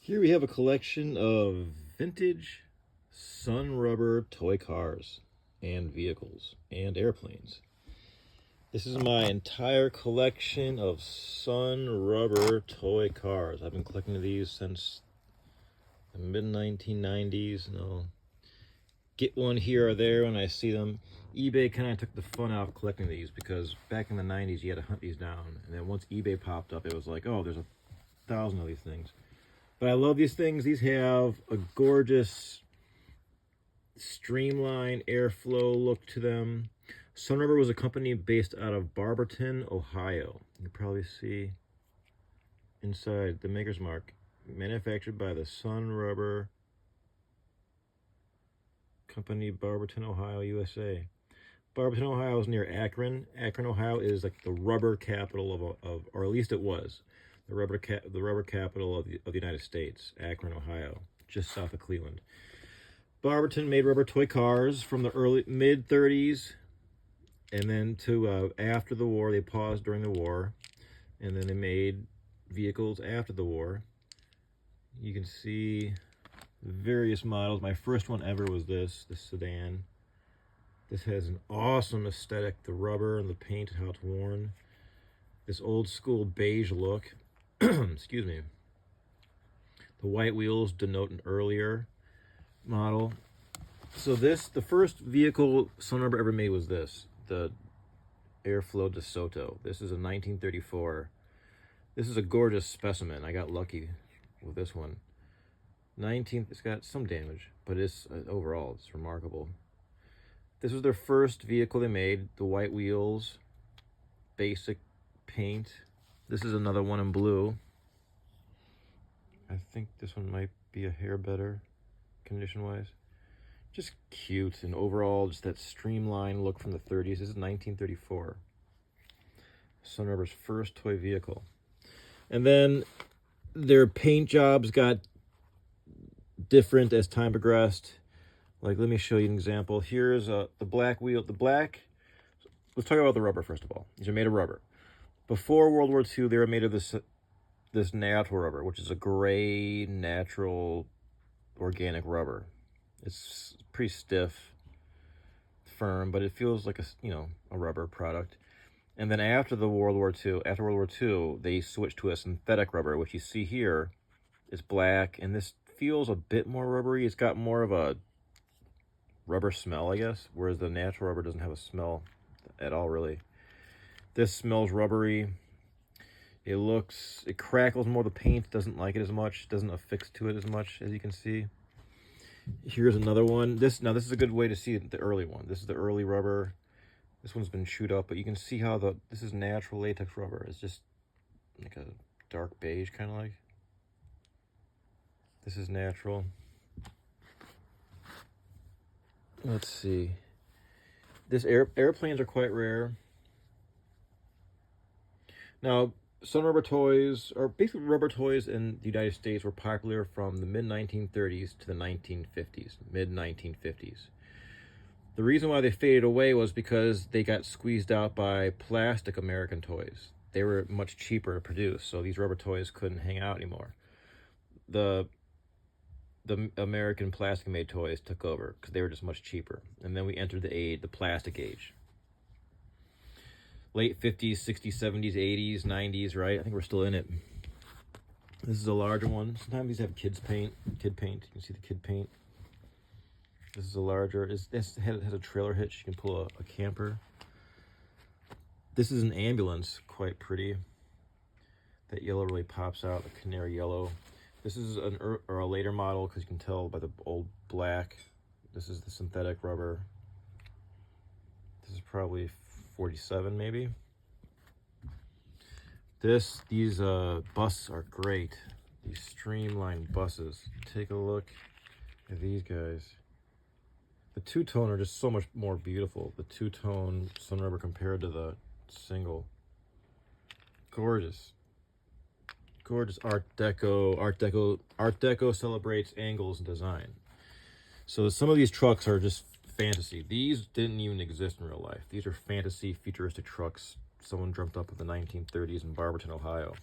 Here we have a collection of vintage sun rubber toy cars and vehicles and airplanes. This is my entire collection of sun rubber toy cars. I've been collecting these since the mid 1990s, and I'll get one here or there when I see them. eBay kind of took the fun out of collecting these because back in the 90s you had to hunt these down, and then once eBay popped up it was like, oh, there's 1,000 of these things. But I love these things. These have a gorgeous streamlined airflow look to them. Sun Rubber was a company based out of Barberton, Ohio. You can probably see inside the maker's mark. Manufactured by the Sun Rubber Company, Barberton, Ohio, USA. Barberton, Ohio is near Akron. Akron, Ohio is like the rubber capital of or at least it was, the rubber capital of the United States. Akron, Ohio, just south of Cleveland. Barberton made rubber toy cars from the early mid 30s, and then to after the war. They paused during the war, and then they made vehicles after the war. You can see various models. My first one ever was this sedan. This has an awesome aesthetic, the rubber and the paint, how it's worn. This old school beige look. Excuse me. The white wheels denote an earlier model. So the first vehicle Sun Rubber ever made was this, the Airflow DeSoto. This is a 1934. This is a gorgeous specimen. I got lucky with this one. It's got some damage, but it's overall it's remarkable. This was their first vehicle they made. The white wheels, basic paint. This is another one in blue. I think this one might be a hair better condition-wise. Just cute, and overall just that streamlined look from the 30s. This is 1934. Sun Rubber's first toy vehicle. And then their paint jobs got different as time progressed. Like, let me show you an example. Here's the black wheel. Let's talk about the rubber first of all. These are made of rubber. Before World War II, they were made of this natural rubber, which is a gray, natural, organic rubber. It's pretty stiff, firm, but it feels like a rubber product. And then after World War II, they switched to a synthetic rubber, which you see here is black, and this feels a bit more rubbery. It's got more of a rubber smell, I guess, whereas the natural rubber doesn't have a smell at all, really. This smells rubbery. It crackles more. The paint doesn't like it as much, doesn't affix to it as much, as you can see. Here's another one. This is a good way to see the early one. This is the early rubber. This one's been chewed up, but you can see how this is natural latex rubber. It's just like a dark beige, kind of like. This is natural. Let's see. Airplanes are quite rare. Now, Sun Rubber toys, or basically rubber toys in the United States, were popular from the mid-1930s to the 1950s, mid-1950s. The reason why they faded away was because they got squeezed out by plastic American toys. They were much cheaper to produce, so these rubber toys couldn't hang out anymore. The American plastic-made toys took over because they were just much cheaper. And then we entered the plastic age. Late 50s, 60s, 70s, 80s, 90s, right? I think we're still in it. This is a larger one. Sometimes these have kid paint. You can see the kid paint. This is a larger. This has a trailer hitch. You can pull a camper. This is an ambulance. Quite pretty. That yellow really pops out, the canary yellow. This is a later model because you can tell by the old black. This is the synthetic rubber. This is probably 47 maybe. These buses are great. These streamlined buses. Take a look at these guys. The two-tone are just so much more beautiful. The two-tone Sun Rubber compared to the single. Gorgeous. Gorgeous Art Deco. Art Deco celebrates angles and design. So some of these trucks are just fantasy. These didn't even exist in real life. These are fantasy futuristic trucks someone dreamt up in the 1930s in Barberton, Ohio.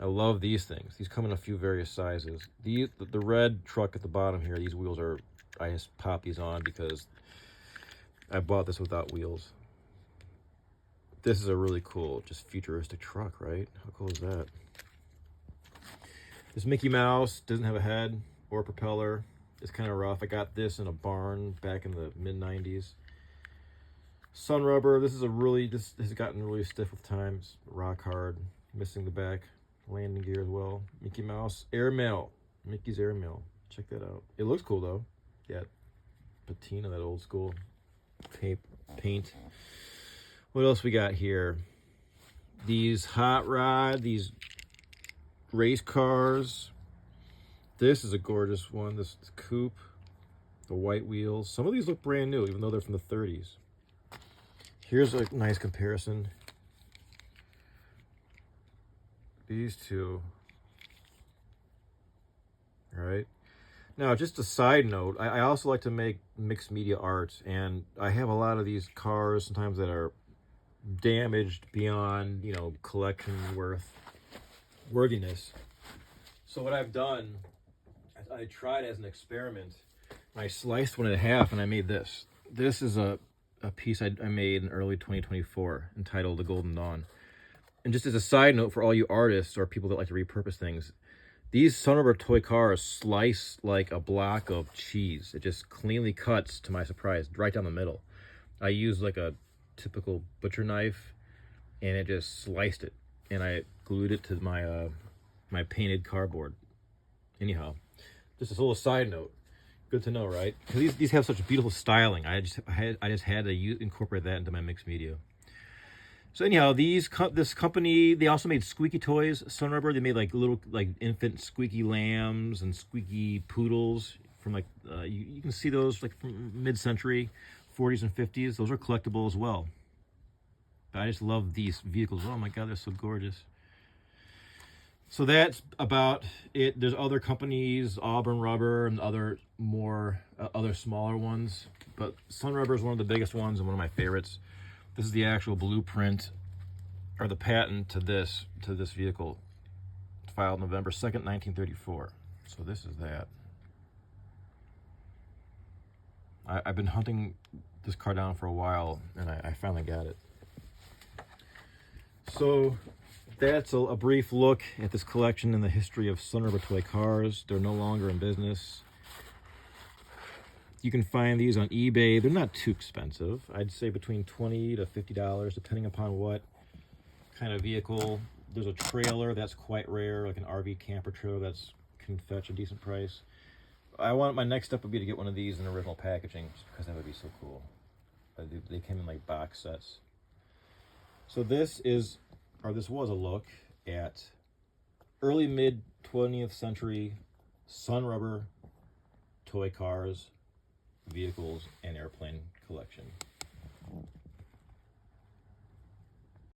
I love these things. These come in a few various sizes. The red truck at the bottom here, these wheels are, I just pop these on because I bought this without wheels. This is a really cool, just futuristic truck, right? How cool is that? This Mickey Mouse doesn't have a head or propeller. It's kind of rough. I got this in a barn back in the mid-90s. Sun rubber. This has gotten really stiff with time. It's rock hard. Missing the back landing gear as well. Mickey Mouse airmail. Mickey's airmail. Check that out. It looks cool though. Yeah, patina, that old school paint. What else we got here? These hot rod. These race cars. This is a gorgeous one. This coupe, the white wheels. Some of these look brand new, even though they're from the 30s. Here's a nice comparison. These two. All right. Now, just a side note, I also like to make mixed media art, and I have a lot of these cars sometimes that are damaged beyond, you know, collection worthiness. So what I've done, I tried as an experiment. I sliced one in half and I made this. This is a piece I made in early 2024 entitled The Golden Dawn. And just as a side note for all you artists or people that like to repurpose things, these Sunrubber toy cars slice like a block of cheese. It just cleanly cuts, to my surprise, right down the middle. I used like a typical butcher knife and it just sliced it. And I glued it to my my painted cardboard. Anyhow, just a little side note. Good to know, right? Because these have such beautiful styling. I just had to incorporate that into my mixed media. So anyhow, this company, they also made squeaky toys. Sunrubber, they made like little infant squeaky lambs and squeaky poodles from like you can see those like from mid-century, 40s and 50s. Those are collectible as well. But I just love these vehicles. Oh my God, they're so gorgeous. So that's about it. There's other companies, Auburn Rubber and other smaller ones, but Sunrubber is one of the biggest ones and one of my favorites. This is the actual blueprint or the patent to this vehicle, filed November 2nd, 1934. So this is that. I've been hunting this car down for a while and I finally got it. So that's a brief look at this collection and the history of Sunrubber toy cars. They're no longer in business. You can find these on eBay. They're not too expensive. I'd say between $20 to $50, depending upon what kind of vehicle. There's a trailer that's quite rare, like an RV camper trailer that can fetch a decent price. My next step would be to get one of these in original packaging, just because that would be so cool. They came in like box sets. So this was a look at early mid 20th century Sunrubber toy cars, vehicles, and airplane collection.